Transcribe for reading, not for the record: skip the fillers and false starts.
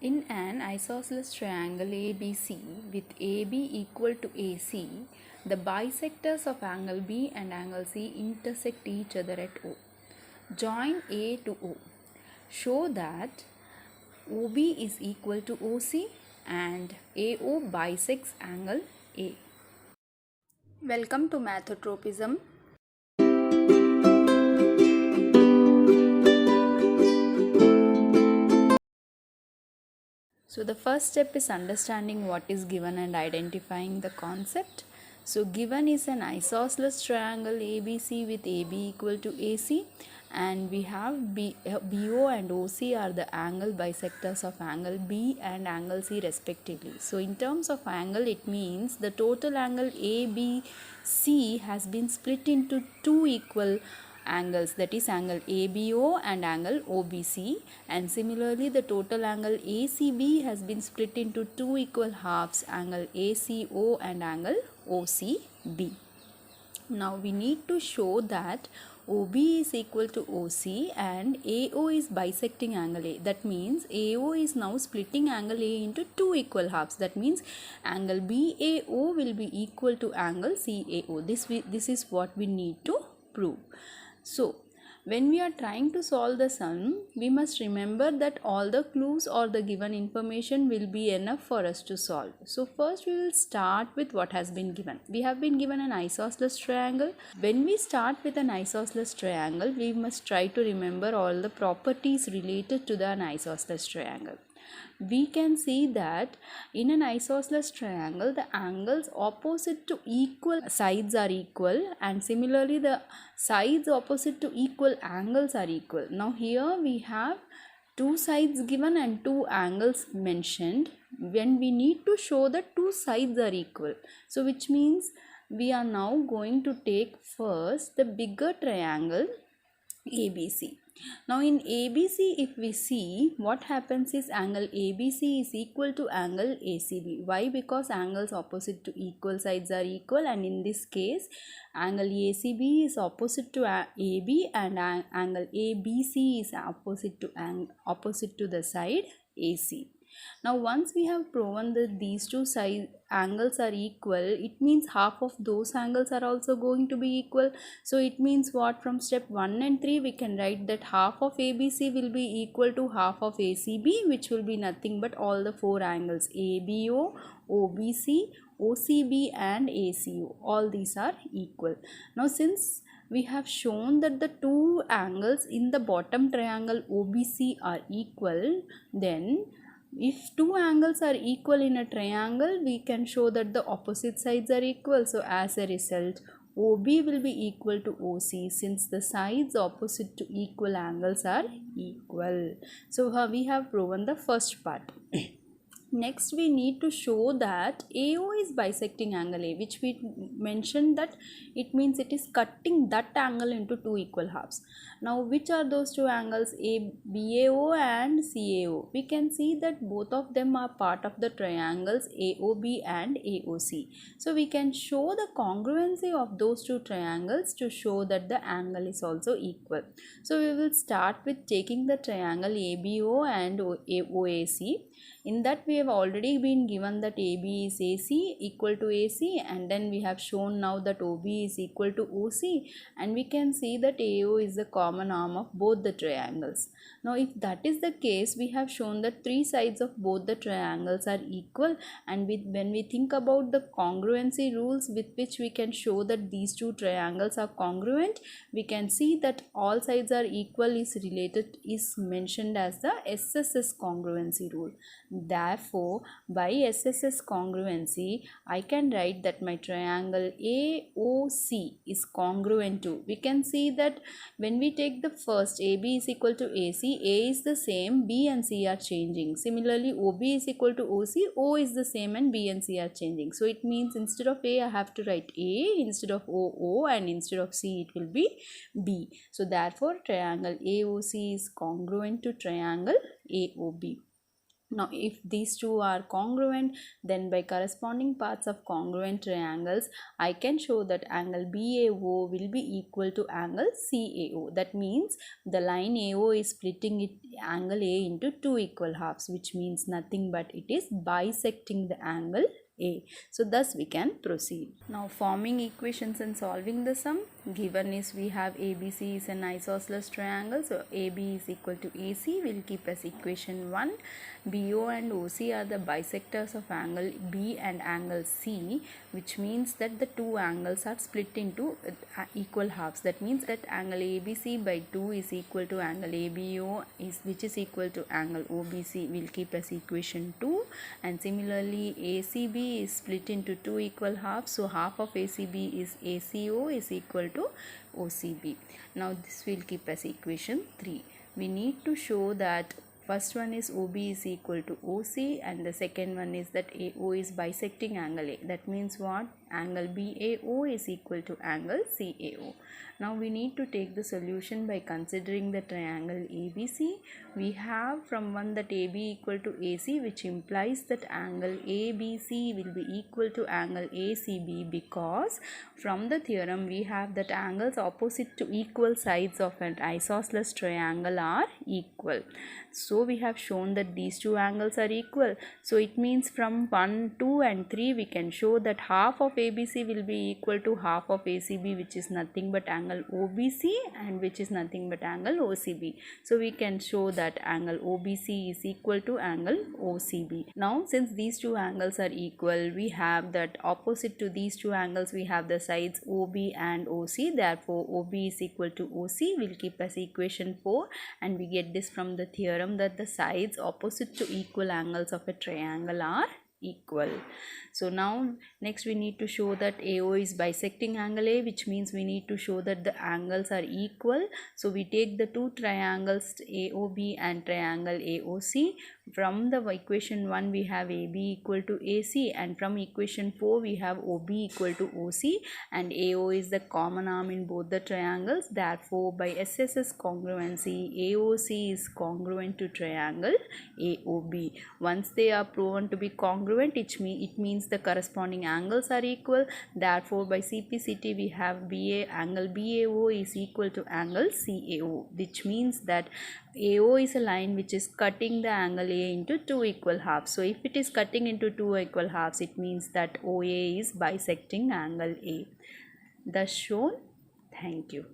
In an isosceles triangle ABC with AB equal to AC, the bisectors of angle B and angle C intersect each other at O. Join A to O. Show that OB is equal to OC and AO bisects angle A. Welcome to Math-o-tropism. So the first step is understanding what is given and identifying the concept. So given is an isosceles triangle ABC with AB equal to AC, and we have BO and OC are the angle bisectors of angle B and angle C respectively. So in terms of angle, it means the total angle ABC has been split into two equal angles, that is angle ABO and angle OBC, and similarly the total angle ACB has been split into two equal halves, angle ACO and angle OCB. Now we need to show that OB is equal to OC and AO is bisecting angle A. That means AO is now splitting angle A into two equal halves. That means angle BAO will be equal to angle CAO. This is what we need to prove. So when we are trying to solve the sum, we must remember that all the clues or the given information will be enough for us to solve. So first we will start with what has been given. We have been given an isosceles triangle. When we start with an isosceles triangle, we must try to remember all the properties related to the isosceles triangle. We can see that in an isosceles triangle, the angles opposite to equal sides are equal, and similarly the sides opposite to equal angles are equal. Now here we have two sides given and two angles mentioned when we need to show that two sides are equal. So which means we are now going to take first the bigger triangle ABC. Now in ABC, if we see, what happens is angle ABC is equal to angle ACB. Why? Because angles opposite to equal sides are equal, and in this case angle ACB is opposite to AB and angle ABC is opposite to the side AC. Now once we have proven that these two side angles are equal, it means half of those angles are also going to be equal. So it means what? From step 1 and 3 we can write that half of ABC will be equal to half of ACB, which will be nothing but all the four angles ABO, OBC, OCB and ACO. All these are equal. Now since we have shown that the two angles in the bottom triangle OBC are equal, then if two angles are equal in a triangle, we can show that the opposite sides are equal. So as a result, OB will be equal to OC, since the sides opposite to equal angles are equal. So we have proven the first part. Next we need to show that AO is bisecting angle A, which we mentioned that it means it is cutting that angle into two equal halves. Now which are those two angles? BAO and CAO. We can see that both of them are part of the triangles AOB and AOC. So we can show the congruency of those two triangles to show that the angle is also equal. So we will start with taking the triangle ABO and OAC. In that we have already been given that AB is AC equal to AC, and then we have shown now that OB is equal to OC, and we can see that AO is the common arm of both the triangles. Now if that is the case, we have shown that three sides of both the triangles are equal, and when we think about the congruency rules with which we can show that these two triangles are congruent, we can see that all sides are equal is mentioned as the SSS congruency rule. Therefore, by SSS congruency, I can write that my triangle AOC is congruent to. We can see that when we take the first AB is equal to AC, A is the same, B and C are changing. Similarly, OB is equal to OC, O is the same and B and C are changing. So it means instead of A, I have to write A, instead of O, and instead of C, it will be B. So therefore, triangle AOC is congruent to triangle AOB. Now, if these two are congruent, then by corresponding parts of congruent triangles, I can show that angle BAO will be equal to angle CAO. That means the line AO is splitting angle A into two equal halves, which means nothing but it is bisecting the angle A. So thus we can proceed. Now, forming equations and solving the sum. Given is we have ABC is an isosceles triangle. So AB is equal to AC. We'll keep as equation 1. BO and OC are the bisectors of angle B and angle C, which means that the two angles are split into equal halves. That means that angle ABC by 2 is equal to angle ABO, which is equal to angle OBC. We'll keep as equation 2. And similarly, ACB is split into two equal halves. So half of ACB is ACO is equal to OCB. Now this will keep as equation 3. We need to show that first one is OB is equal to OC, and the second one is that AO is bisecting angle A. That means what? Angle BAO is equal to angle CAO. Now we need to take the solution by considering the triangle ABC. We have from one that AB equal to AC, which implies that angle ABC will be equal to angle ACB, because from the theorem we have that angles opposite to equal sides of an isosceles triangle are equal. So we have shown that these two angles are equal. So it means from 1, 2 and 3 we can show that half of ABC will be equal to half of ACB, which is nothing but angle OBC, and which is nothing but angle OCB. So we can show that angle OBC is equal to angle OCB. Now since these two angles are equal, we have that opposite to these two angles we have the sides OB and OC. Therefore OB is equal to OC. We'll keep as equation 4, and we get this from the theorem that the sides opposite to equal angles of a triangle are equal. So now next we need to show that AO is bisecting angle A, which means we need to show that the angles are equal. So we take the two triangles AOB and triangle AOC. From the equation 1 we have AB equal to AC, and from equation 4 we have OB equal to OC, and AO is the common arm in both the triangles. Therefore by SSS congruency, AOC is congruent to triangle AOB. Once they are proven to be congruent, it means the corresponding angles are equal. Therefore by CPCT we have angle BAO is equal to angle CAO, which means that AO is a line which is cutting the angle A into two equal halves. So if it is cutting into two equal halves, it means that OA is bisecting angle A. Thus shown. Thank you.